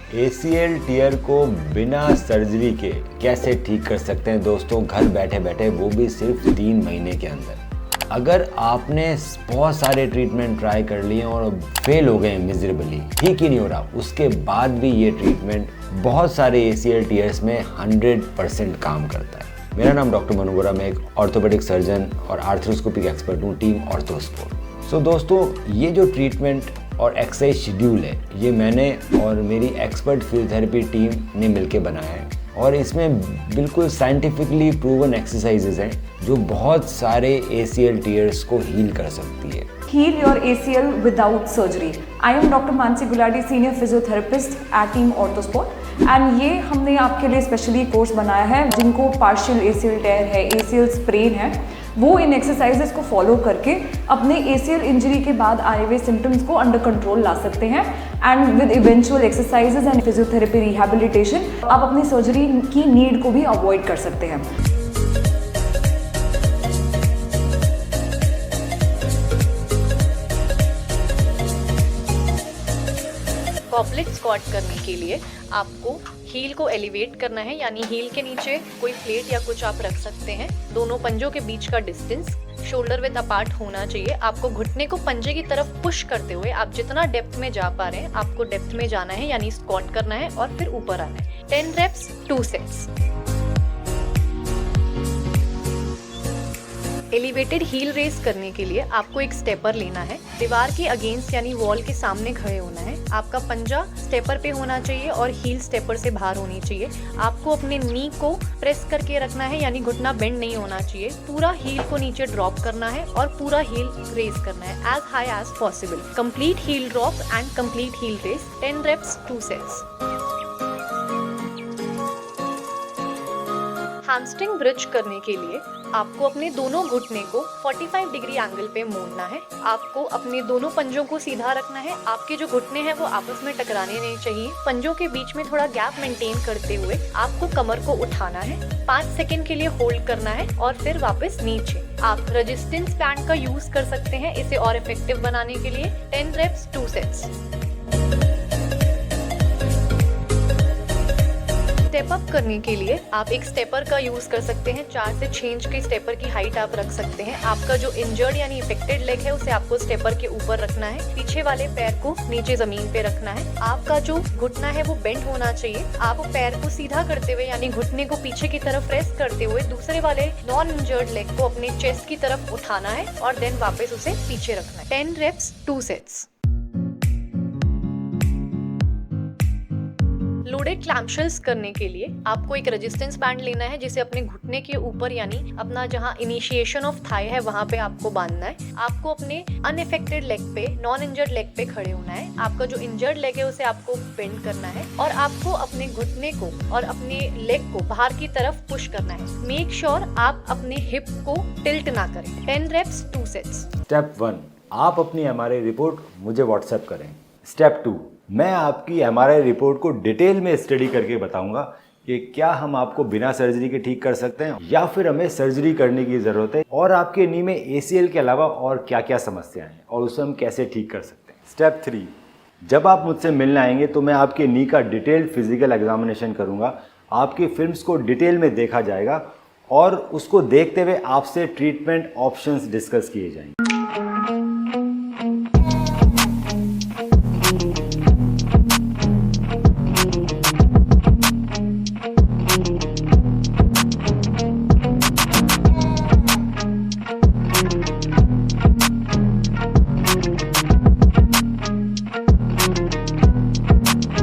ACL tier को बिना surgery के कैसे ठीक कर सकते हैं दोस्तों, घर बैठे बैठे, वो भी सिर्फ 3 महीने के अंदर। अगर आपने बहुत सारे ट्रीटमेंट ट्राई कर लिए और फेल हो गए मिजरेबली, ठीक ही नहीं हो रहा, उसके बाद भी ये ट्रीटमेंट बहुत सारे ACL टियर्स में 100% काम करता है। मेरा नाम डॉक्टर मनु बोरा, मैं एक ऑर्थोपेडिक सर्जन और आर्थ्रोस्कोपिक एक्सपर्ट हूँ, टीम ऑर्थोस्पोर्ट। सो दोस्तों, ये जो ट्रीटमेंट और एक्सरसाइज शेड्यूल है, ये मैंने और मेरी एक्सपर्ट फिजियोथेरेपी टीम ने मिलकर बनाया है और इसमें बिल्कुल साइंटिफिकली प्रूवन एक्सरसाइजेज हैं जो बहुत सारे ACL टीयर्स को हील कर सकती है। Heal your ACL without surgery. I am Dr. Mansi Gulati, Senior Physiotherapist at Team Orthosport and ये हमने आपके लिए स्पेशली कोर्स बनाया है जिनको पार्शियल ACL टेयर है, ACL स्प्रेन है, वो इन एक्सरसाइजेस को फॉलो करके अपने ACL इंजरी के बाद आए हुए सिम्टम्स को अंडर कंट्रोल ला सकते हैं and with eventual exercises and physiotherapy rehabilitation आप अपनी सर्जरी की नीड को भी अवॉइड कर सकते हैं। गॉबलेट स्क्वाट करने के लिए आपको हील को एलिवेट करना है, यानी हील के नीचे कोई प्लेट या कुछ आप रख सकते हैं। दोनों पंजों के बीच का डिस्टेंस शोल्डर विद अपार्ट होना चाहिए। आपको घुटने को पंजे की तरफ पुश करते हुए आप जितना डेप्थ में जा पा रहे हैं आपको डेप्थ में जाना है, यानी स्क्वाट करना है और फिर ऊपर आना है। 10 reps 2 sets। Elevated heel raise करने के लिए आपको एक स्टेपर लेना है, दीवार के अगेंस्ट यानी वॉल के सामने खड़े होना है। आपका पंजा स्टेपर पे होना चाहिए और हील स्टेपर से बाहर होनी चाहिए। आपको अपने नी को प्रेस करके रखना है, यानी घुटना बेंड नहीं होना चाहिए। पूरा हील को नीचे ड्रॉप करना है और पूरा हील रेस करना है as high as possible. Complete heel drop and complete heel raise. 10 reps 2 sets। Hamstring bridge करने के लिए आपको अपने दोनों घुटने को 45 डिग्री एंगल पे मोड़ना है। आपको अपने दोनों पंजों को सीधा रखना है। आपके जो घुटने हैं वो आपस में टकराने नहीं चाहिए। पंजों के बीच में थोड़ा गैप मेंटेन करते हुए आपको कमर को उठाना है, 5 सेकंड के लिए होल्ड करना है और फिर वापस नीचे। आप रेजिस्टेंस बैंड का यूज कर सकते हैं इसे और इफेक्टिव बनाने के लिए। 10 reps 2 sets। स्टेप अप करने के लिए आप एक स्टेपर का यूज कर सकते हैं। 4 से 6 इंच की स्टेपर की हाइट आप रख सकते हैं। आपका जो इंजर्ड यानी इफेक्टेड लेग है उसे आपको स्टेपर के ऊपर रखना है। पीछे वाले पैर को नीचे जमीन पे रखना है। आपका जो घुटना है वो बेंड होना चाहिए। आप पैर को सीधा करते हुए यानी घुटने को पीछे की तरफ प्रेस करते हुए दूसरे वाले नॉन इंजर्ड लेग को अपने चेस्ट की तरफ उठाना है और देन वापस उसे पीछे रखना है। 10 reps 2 sets। लोडेड क्लैम्पशेल्स करने के लिए आपको एक रेजिस्टेंस बैंड लेना है जिसे अपने घुटने के ऊपर यानी अपना जहां इनिशिएशन ऑफ थाई है वहां पे आपको बांधना है। आपको अपने अनइफेक्टेड लेग पे, नॉन इंजर्ड लेग पे खड़े होना है। आपका जो इंजर्ड लेग है उसे आपको बेंड करना है और आपको अपने घुटने को और अपने लेग को बाहर की तरफ पुश करना है। मेक श्योर आप अपने हिप को टिल्ट ना करें। 10 reps 2 sets। स्टेप 1, आप अपनी MRI रिपोर्ट मुझे व्हाट्सएप करें। स्टेप 2, मैं आपकी MRI रिपोर्ट को डिटेल में स्टडी करके बताऊंगा कि क्या हम आपको बिना सर्जरी के ठीक कर सकते हैं या फिर हमें सर्जरी करने की ज़रूरत है और आपके नी में ACL के अलावा और क्या क्या समस्याएं हैं और उसे हम कैसे ठीक कर सकते हैं। स्टेप 3, जब आप मुझसे मिलने आएंगे तो मैं आपके नी का डिटेल्ड फिजिकल एग्जामिनेशन करूँगा। आपकी फिल्म्स को डिटेल में देखा जाएगा और उसको देखते हुए आपसे ट्रीटमेंट ऑप्शंस डिस्कस किए जाएंगे।